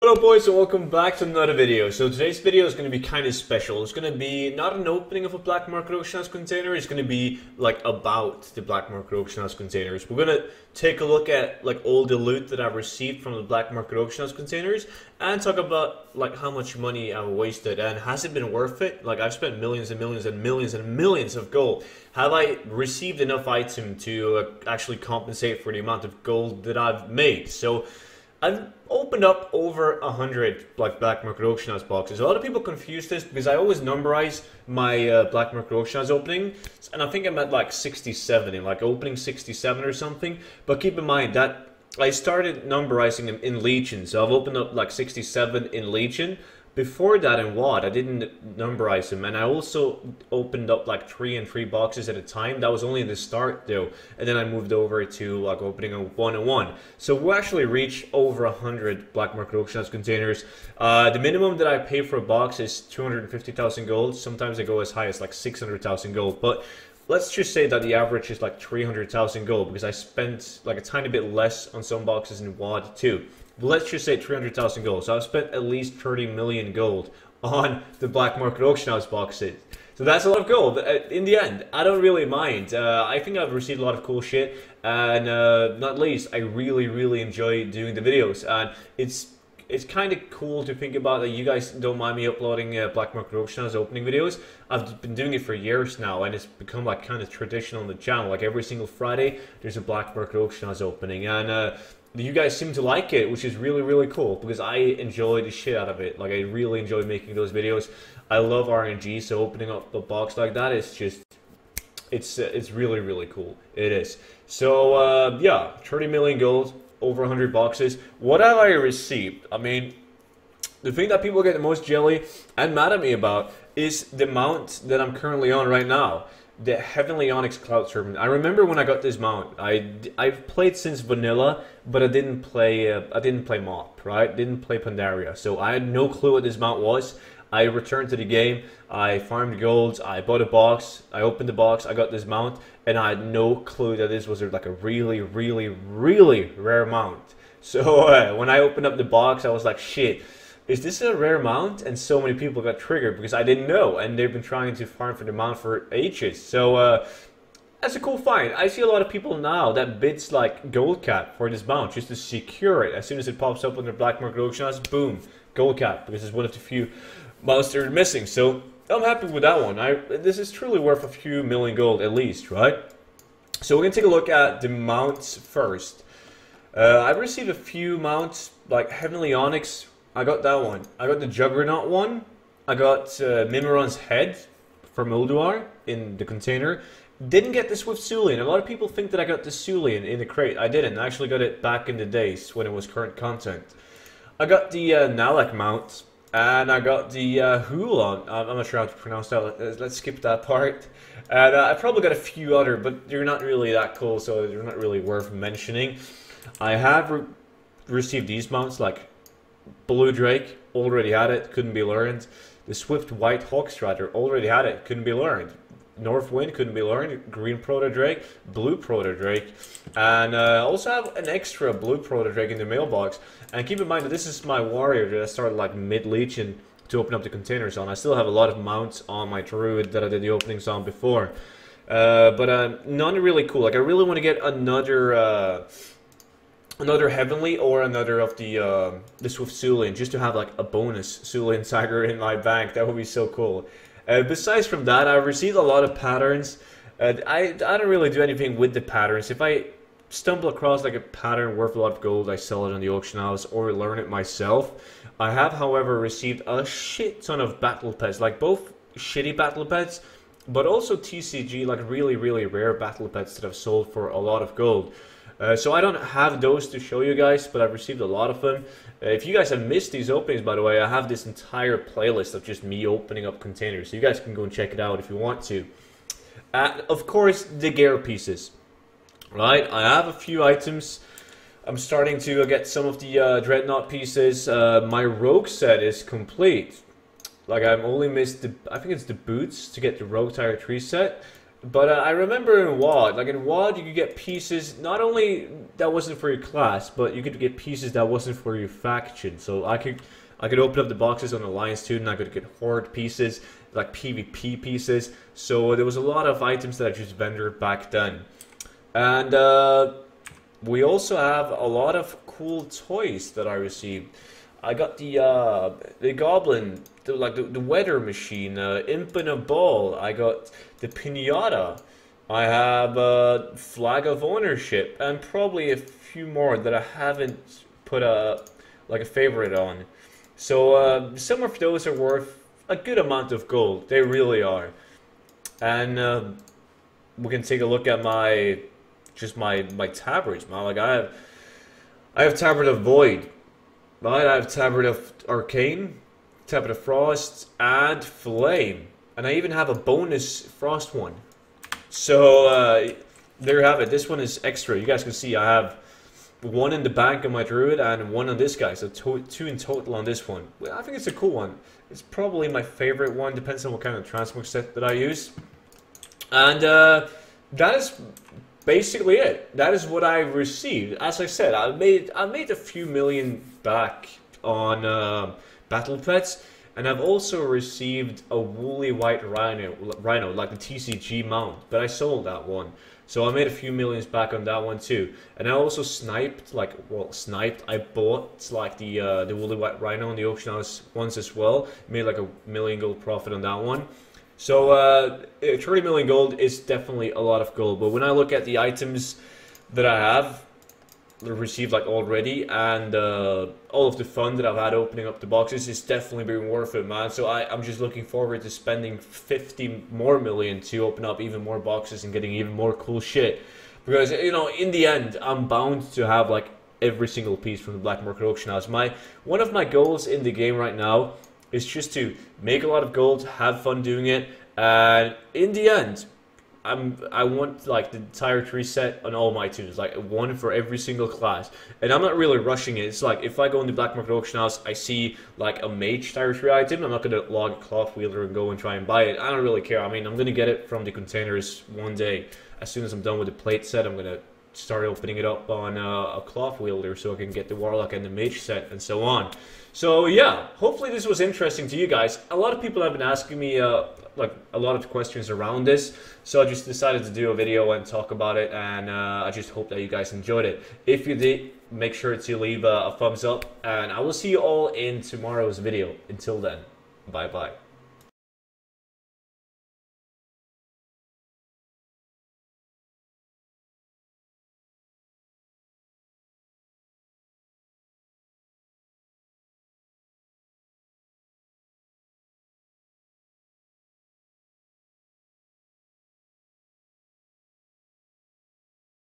Hello boys and welcome back to another video. So today's video is going to be kind of special. It's going to be not an opening of a Black Market Auction House container. It's going to be like about the Black Market Auction House containers. We're going to take a look at like all the loot that I've received from the Black Market Auction House containers and talk about like how much money I've wasted and has it been worth it? Like I've spent millions and millions and millions and millions of gold. Have I received enough item to actually compensate for the amount of gold that I've made? So I've opened up over 100 like Black Market Auction House boxes. A lot of people confuse this because I always numberize my Black Market Auction House opening, and I think I'm at like 67 in like opening 67 or something. But keep in mind that I started numberizing them in Legion, so I've opened up like 67 in Legion. Before that in WoD, I didn't numberize them, and I also opened up like 3 and 3 boxes at a time. That was only the start though, and then I moved over to like opening a 1 and 1. So we actually reached over 100 Black Market Auction House containers. The minimum that I pay for a box is 250,000 gold. Sometimes I go as high as like 600,000 gold, but let's just say that the average is like 300,000 gold because I spent like a tiny bit less on some boxes in WoD too. But let's just say 300,000 gold. So I've spent at least 30 million gold on the Black Market Auction House boxes. So that's a lot of gold. In the end, I don't really mind. I think I've received a lot of cool shit. And not least, I really enjoy doing the videos. And it's kind of cool to think about that you guys don't mind me uploading Black Market Auction House opening videos. I've been doing it for years now, and it's become like kind of traditional on the channel. Like every single Friday, there's a Black Market Auction House opening. And you guys seem to like it, which is really cool because I enjoy the shit out of it. Like I really enjoy making those videos. I love RNG, so opening up a box like that is just it's really cool. It is. So yeah, 30 million gold, over 100 boxes. What have I received? I mean, the thing that people get the most jelly and mad at me about is the mount that I'm currently on right now. The Heavenly Onyx Cloud Serpent. I remember when I got this mount. I've played since vanilla, but I didn't play MoP, right? Didn't play Pandaria, so I had no clue what this mount was. I returned to the game. I farmed golds. I bought a box. I opened the box. I got this mount, and I had no clue that this was like a really rare mount. So when I opened up the box, I was like, shit. Is this a rare mount? And so many people got triggered because I didn't know, and they've been trying to farm for the mount for ages. So that's a cool find. I see a lot of people now that bids like gold cap for this mount just to secure it. As soon as it pops up on their Black Market Auction House, boom, gold cap, because it's one of the few mounts they're missing. So I'm happy with that one. This is truly worth a few million gold at least, right? So we're gonna take a look at the mounts first. I've received a few mounts like Heavenly Onyx. I got that one. I got the Juggernaut one. I got Mimiron's head from Ulduar in the container. Didn't get the Swift Sulian. A lot of people think that I got the Sulian in the crate. I didn't. I actually got it back in the days when it was current content. I got the Nalak mount. And I got the Hulan. I'm not sure how to pronounce that. Let's skip that part. And I probably got a few other, but they're not really that cool, so they're not really worth mentioning. I have received these mounts like Blue Drake, already had it, couldn't be learned. The Swift White Hawkstrider, already had it, couldn't be learned. Northwind, couldn't be learned. Green Proto Drake, Blue Proto Drake. And I also have an extra Blue Proto Drake in the mailbox. And keep in mind that this is my warrior that I started like mid-Legion to open up the containers on. I still have a lot of mounts on my Druid that I did the openings on before. But none really cool. Like I really want to get another Heavenly or another of the Swift Sulian, just to have like a bonus Sulian Tiger in my bank. That would be so cool. Besides from that, I've received a lot of patterns. I don't really do anything with the patterns. If I stumble across like a pattern worth a lot of gold, I sell it on the auction house or learn it myself. I have, however, received a shit ton of battle pets, like both shitty battle pets, but also TCG, like really rare battle pets that I've sold for a lot of gold. So I don't have those to show you guys, but I've received a lot of them. If you guys have missed these openings, by the way, I have this entire playlist of just me opening up containers. So you guys can go and check it out if you want to. Of course, the gear pieces. Right, I have a few items. I'm starting to get some of the Dreadnought pieces. My Rogue set is complete. Like I've only missed the, I think it's the boots to get the Rogue Tier 3 set. But I remember in WoD, like in WoD, you could get pieces not only that wasn't for your class, but you could get pieces that wasn't for your faction. So I could open up the boxes on Alliance 2 and I could get Horde pieces, like PvP pieces. So there was a lot of items that I just vendored back then. And we also have a lot of cool toys that I received. I got the Goblin, the weather machine, Imp in a Ball. I got the Pinata. I have Flag of Ownership, and probably a few more that I haven't put a favorite on. So some of those are worth a good amount of gold. They really are. And we can take a look at my tabards, man. Like I have Tabard of Void, right? I have Tabard of Arcane, Tabard of Frost, and Flame, and I even have a bonus Frost one. So there you have it. This one is extra. You guys can see I have one in the bank on my Druid and one on this guy, so two in total on this one. I think it's a cool one. It's probably my favorite one. Depends on what kind of transmog set that I use. And that is basically it. That is what I received. As I said, I made a few million back on battle pets, and I've also received a woolly white rhino like the TCG mount, but I sold that one. So I made a few millions back on that one too. And I also sniped, I bought like the woolly white rhino on the auction house ones as well. Made like $1 million gold profit on that one. So 30 million gold is definitely a lot of gold, but when I look at the items that I have received like already, and all of the fun that I've had opening up the boxes, it's definitely been worth it, man. So I'm just looking forward to spending 50 more million to open up even more boxes and getting even more cool shit, because you know, in the end I'm bound to have like every single piece from the Black Market Auction House. One of my goals in the game right now is just to make a lot of gold, have fun doing it, and in the end, I want like the entire tree set on all my tunes, like one for every single class. And I'm not really rushing it. It's like if I go in the Black Market Auction House, I see like a mage tire tree item, I'm not gonna log a cloth wielder and go and try and buy it. I don't really care. I mean, I'm gonna get it from the containers one day. As soon as I'm done with the plate set, I'm gonna start opening it up on a cloth wielder so I can get the warlock and the mage set and so on. So yeah, hopefully this was interesting to you guys. A lot of people have been asking me like a lot of questions around this, so I just decided to do a video and talk about it, and I just hope that you guys enjoyed it. If you did, make sure to leave a thumbs up, and I will see you all in tomorrow's video. Until then, bye bye.